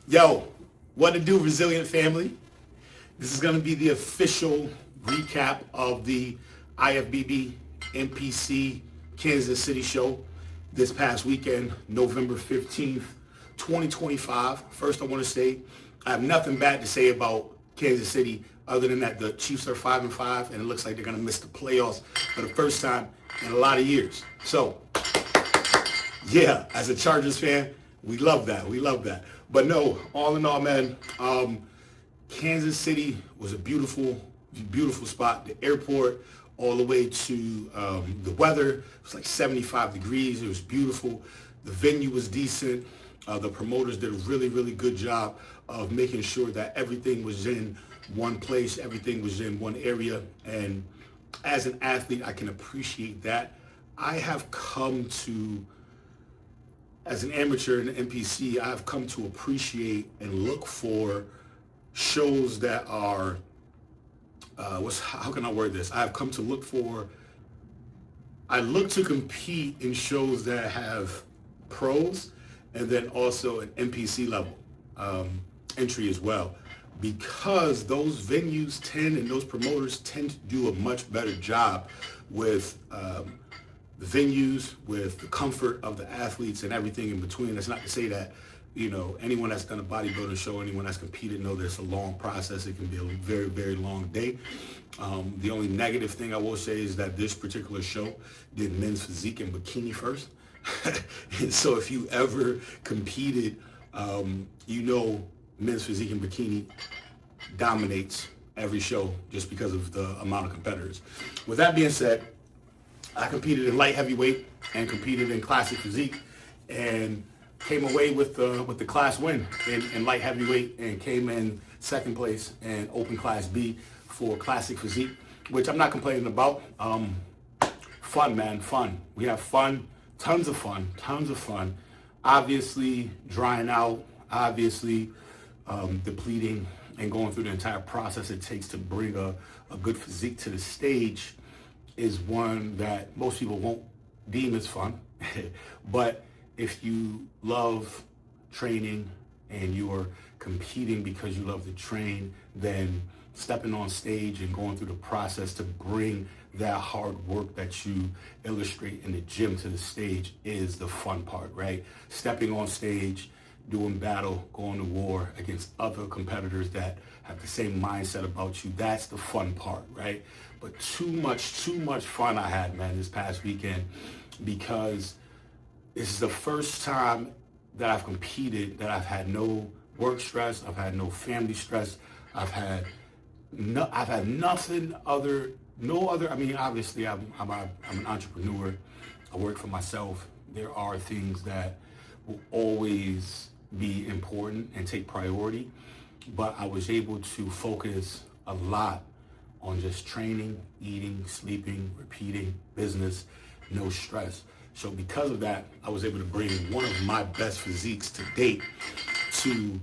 Yo, what to do, resilient family? This is going to be the official recap of the IFBB NPC Kansas City show this past weekend, November 15th, 2025. First, I want to say I have nothing bad to say about Kansas City other than that the Chiefs are 5-5 and it looks like they're going to miss the playoffs for the first time in a lot of years. So, yeah, as a Chargers fan, we love that. We love that. But no, all in all, man, Kansas City was a beautiful, beautiful spot. The airport, all the way to the weather, it was like 75 degrees. It was beautiful. The venue was decent. The promoters did a really, really good job of making sure that everything was in one place, everything was in one area. And as an athlete, I can appreciate that. I have come to, as an amateur in the NPC, I've come to appreciate and look for shows that are, how can I word this? I've come to look for, I look to compete in shows that have pros and then also an NPC level entry as well, because those venues tend and those promoters tend to do a much better job with the venues, with the comfort of the athletes and everything in between. That's not to say that, you know, anyone that's done a bodybuilding show, anyone that's competed, know there's a long process. It can be a very, very long day. The only negative thing I will say is that this particular show did men's physique and bikini first. And so if you ever competed, you know men's physique and bikini dominates every show just because of the amount of competitors. With that being said, I competed in light heavyweight and competed in classic physique and came away with the class win in light heavyweight and came in second place in open class B for classic physique, which I'm not complaining about. Fun, man, fun. We have fun, tons of fun. Obviously drying out, obviously depleting and going through the entire process it takes to bring a good physique to the stage is one that most people won't deem as fun. But if you love training and you're competing because you love to train, then stepping on stage and going through the process to bring that hard work that you illustrate in the gym to the stage is the fun part, right? Stepping on stage, doing battle, going to war against other competitors that have the same mindset about you. That's the fun part, right? But too much fun I had, man, this past weekend, because this is the first time that I've competed that I've had no work stress, I've had no family stress, I've had nothing other. I mean, obviously I'm an entrepreneur. I work for myself. There are things that will always be important and take priority, but I was able to focus a lot on just training, eating, sleeping, repeating, business, no stress. So because of that, I was able to bring one of my best physiques to date to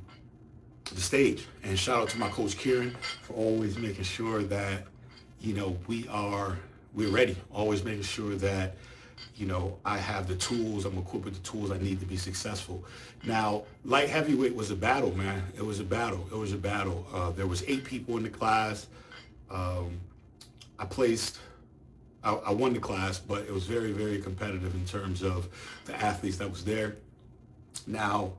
the stage. And shout out to my coach Kieran for always making sure that, you know, we're ready. Always making sure that, you know, I have the tools, I'm equipped with the tools I need to be successful. Now, light heavyweight was a battle, man. It was a battle. There was 8 people in the class. I won the class, but it was very, very competitive in terms of the athletes that was there. Now,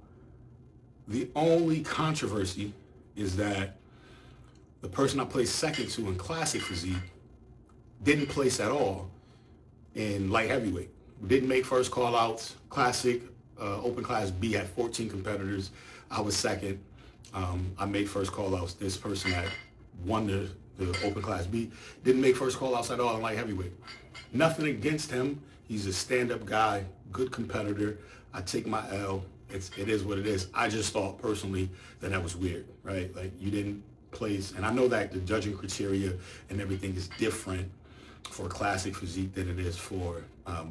the only controversy is that the person I placed second to in classic physique didn't place at all in light heavyweight. Didn't make first call outs. Classic, open class B had 14 competitors. I was second. I made first call outs. This person that won the open class B didn't make first call outs at all in light heavyweight. Nothing against him. He's a stand-up guy, good competitor. I take my L. It is what it is. I just thought personally that was weird, right? Like, you didn't place, and I know that the judging criteria and everything is different for classic physique than it is for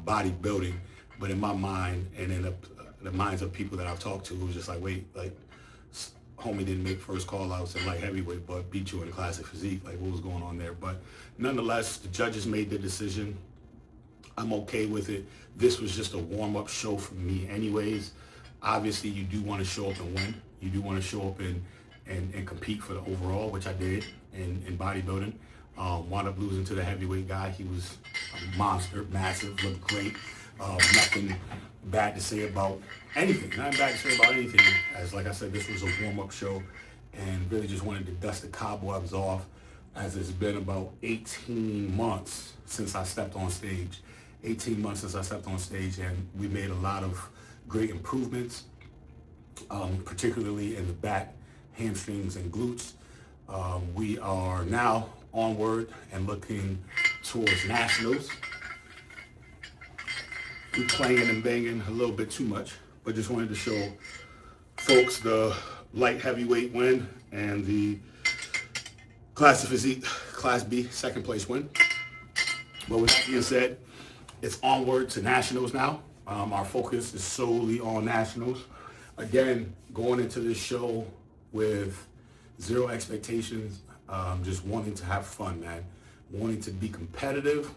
bodybuilding, but in my mind and in the minds of people that I've talked to, it was just like, wait, like, homie didn't make first call outs in light heavyweight but beat you in classic physique. Like, what was going on there? But nonetheless, the judges made the decision. I'm okay with it. This was just a warm-up show for me anyways. Obviously, you do want to show up and win. you do want to show up and compete for the overall, which I did in bodybuilding. Wound up losing to the heavyweight guy. He was a monster, massive, looked great. Nothing bad to say about anything. Nothing bad to say about anything. As like I said, this was a warm-up show, and really just wanted to dust the cobwebs off, as it's been about 18 months since I stepped on stage. 18 months since I stepped on stage, and we made a lot of great improvements, particularly in the back, hamstrings, and glutes. We are now onward and looking towards nationals. We're playing and banging a little bit too much, but just wanted to show folks the light heavyweight win and the Classic Physique Class B second place win. But with that being said, it's onward to nationals now. Our focus is solely on nationals. Again, going into this show with zero expectations, just wanting to have fun, man. Wanting to be competitive,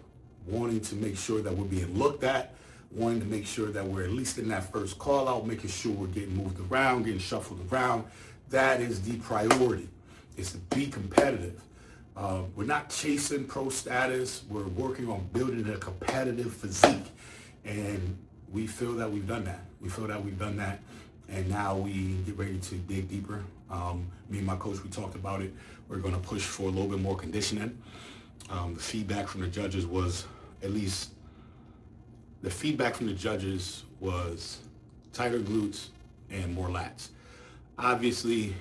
wanting to make sure that we're being looked at, wanting to make sure that we're at least in that first call out, making sure we're getting moved around, getting shuffled around. That is the priority, is to be competitive. We're not chasing pro status. We're working on building a competitive physique. And we feel that we've done that. And now we get ready to dig deeper. Me and my coach, we talked about it. We're going to push for a little bit more conditioning. The feedback from the judges was, tighter glutes and more lats. Obviously,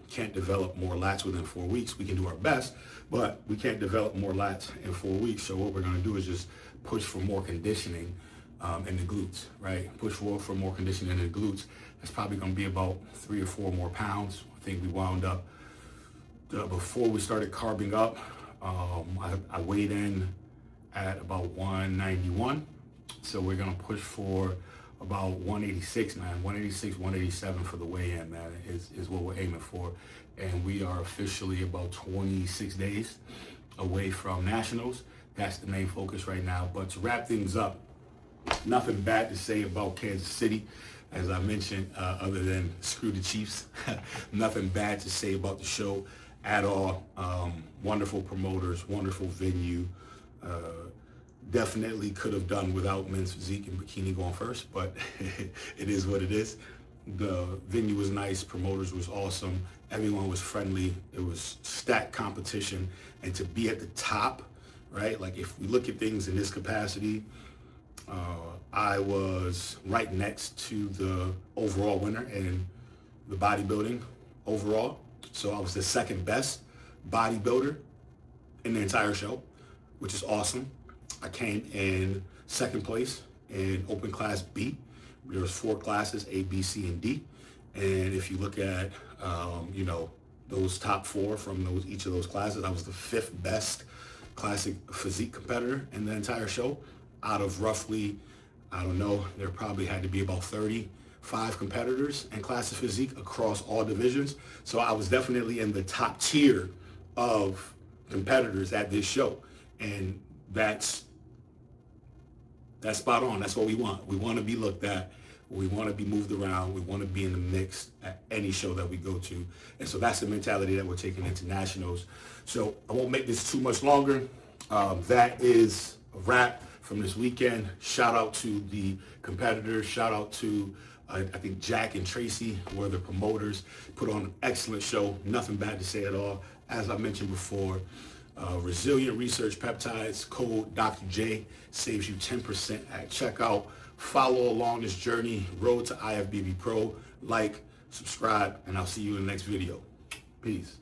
can't develop more lats within 4 weeks. We can do our best, but we can't develop more lats in 4 weeks. So what we're going to do is just push for more conditioning in the glutes, right? Push for more conditioning in the glutes. That's probably going to be about 3 or 4 more pounds. I think we wound up, before we started carbing up, I weighed in at about 191. So we're going to push for about 186, man. 186, 187 for the weigh-in, man, is what we're aiming for. And we are officially about 26 days away from nationals. That's the main focus right now. But to wrap things up, nothing bad to say about Kansas City, as I mentioned, other than screw the Chiefs. Nothing bad to say about the show at all. Wonderful promoters, wonderful venue. Definitely could have done without men's physique and bikini going first, but it is what it is. The venue was nice. Promoters was awesome. Everyone was friendly. It was stacked competition. And to be at the top, right? Like if we look at things in this capacity, I was right next to the overall winner in the bodybuilding overall. So I was the second best bodybuilder in the entire show, which is awesome. I came in second place in open class B. There was 4 classes, A, B, C, and D. And if you look at, those top 4 from each of those classes, I was the 5th best classic physique competitor in the entire show. Out of roughly, I don't know, there probably had to be about 35 competitors in classic physique across all divisions. So I was definitely in the top tier of competitors at this show. And that's spot on. That's what we want. We want to be looked at. We want to be moved around. We want to be in the mix at any show that we go to. And so that's the mentality that we're taking into nationals. So I won't make this too much longer. That is a wrap from this weekend. Shout out to the competitors. Shout out to, I think Jack and Tracy were the promoters. Put on an excellent show. Nothing bad to say at all. As I mentioned before, Resilient Research Peptides, code Dr. J, saves you 10% at checkout. Follow along this journey, road to IFBB Pro. Like, subscribe, and I'll see you in the next video. Peace.